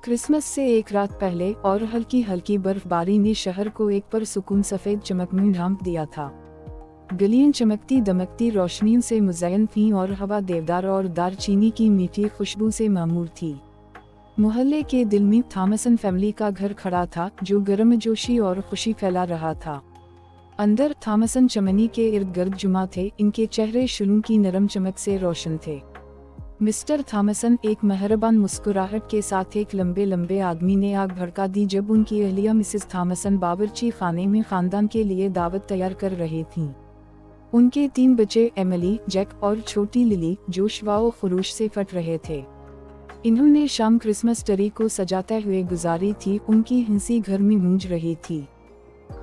Christmas से एक रात पहले और हल्की हल्की बर्फबारी ने शहर को एक पर सुकून सफेद चमक में ढांप दिया था। गलियां चमकती दमकती रोशनियों से मुज़य्यन थीं और हवा देवदार और दारचीनी की मीठी खुशबू से मामूर थी। मोहल्ले के दिल में थॉमसन फैमिली का घर खड़ा था, जो गर्मजोशी और खुशी फैला रहा था। अंदर थॉमसन चमनी के इर्द गिर्द जुमा थे, इनके चेहरे शुरू की नरम चमक से रोशन थे। मिस्टर थॉमसन एक मेहरबान मुस्कुराहट के साथ एक लंबे लंबे आदमी ने आग भड़का दी जब उनकी अहलिया मिसेस थॉमसन बावर्ची खाने में खानदान के लिए दावत तैयार कर रही थीं। उनके 3 बच्चे एमिली, जैक और छोटी लिली जोश व खरोश से फट रहे थे। इन्होंने शाम क्रिसमस ट्री को सजाते हुए गुजारी थी, उनकी हंसी घर में गूंज रही थी।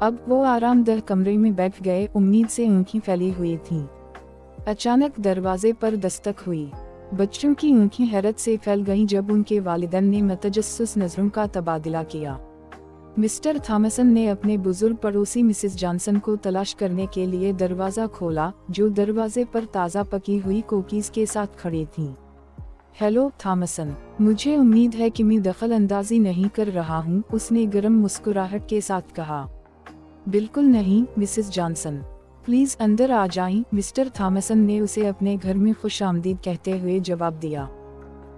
अब वो आरामदेह कमरे में बैठ गए, उम्मीद से आंखें फैली हुई थीं। अचानक दरवाजे पर दस्तक हुई। बच्चों की आंखें हैरत से फैल गईं जब उनके वालिदैन ने मतजस्सुस नजरों का तबादला किया। मिस्टर थॉमसन ने अपने बुजुर्ग पड़ोसी मिसेस जॉनसन को तलाश करने के लिए दरवाजा खोला, जो दरवाजे पर ताज़ा पकी हुई कुकीज़ के साथ खड़ी थीं। हेलो थॉमसन, मुझे उम्मीद है कि मैं दखल अंदाजी नहीं कर रहा हूँ, उसने गर्म मुस्कुराहट के साथ कहा। बिल्कुल नहीं मिसेस जॉनसन, प्लीज अंदर आ जाएं, मिस्टर थॉमसन ने उसे अपने घर में खुशामदीद कहते हुए जवाब दिया।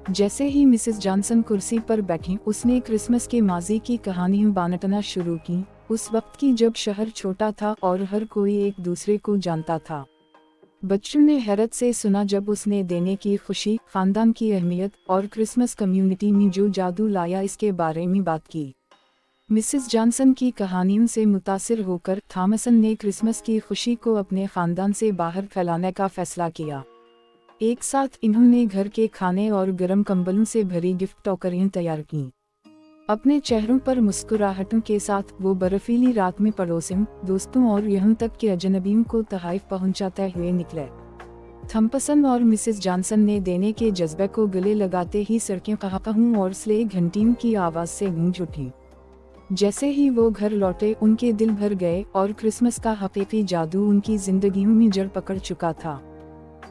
जैसे ही मिसेस जॉनसन कुर्सी पर बैठी, उसने क्रिसमस के माजी की कहानियां बांटना शुरू की, उस वक्त की जब शहर छोटा था और हर कोई एक दूसरे को जानता था। बच्चों ने हैरत से सुना जब उसने देने की खुशी, खानदान की अहमियत और क्रिसमस कम्युनिटी में जो जादू लाया इसके बारे में बात की। मिसेस जॉनसन की कहानियों से मुतासिर होकर थॉमसन ने क्रिसमस की खुशी को अपने खानदान से बाहर फैलाने का फैसला किया। एक साथ इन्होंने घर के खाने और गर्म कंबलों से भरी गिफ्ट टोकरियां तैयार की। अपने चेहरों पर मुस्कुराहटों के साथ वो बर्फीली रात में पड़ोसियों, दोस्तों और यहाँ तक कि अजनबियों को तोहफे पहुंचाते हुए निकले। थॉमसन और मिसेस जॉनसन ने देने के जज्बे को गले लगाते ही सड़कें कहकहूं और स्ले घंटियों की आवाज़ से गूंज उठी। जैसे ही वो घर लौटे, उनके दिल भर गए और क्रिसमस का हकीकी जादू उनकी जिंदगियों में जड़ पकड़ चुका था।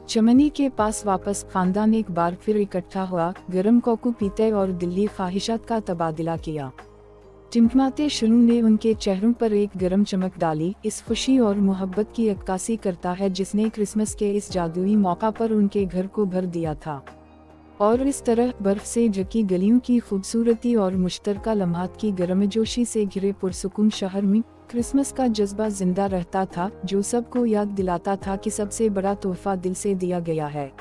चमनी के पास वापस खानदान एक बार फिर इकट्ठा हुआ, गरम कोको पीते और दिल्ली ख्वाहिशात का तबादला किया। टिमटिमाते शुरू ने उनके चेहरों पर एक गरम चमक डाली, इस खुशी और मोहब्बत की अक्कासी करता है जिसने क्रिसमस के इस जादुई मौका पर उनके घर को भर दिया था। और इस तरह बर्फ से ढकी गलियों की खूबसूरती और मुश्तरका लम्हात की गर्मजोशी से घिरे पुरसुकून शहर में क्रिसमस का जज्बा जिंदा रहता था, जो सबको याद दिलाता था कि सबसे बड़ा तोहफा दिल से दिया गया है।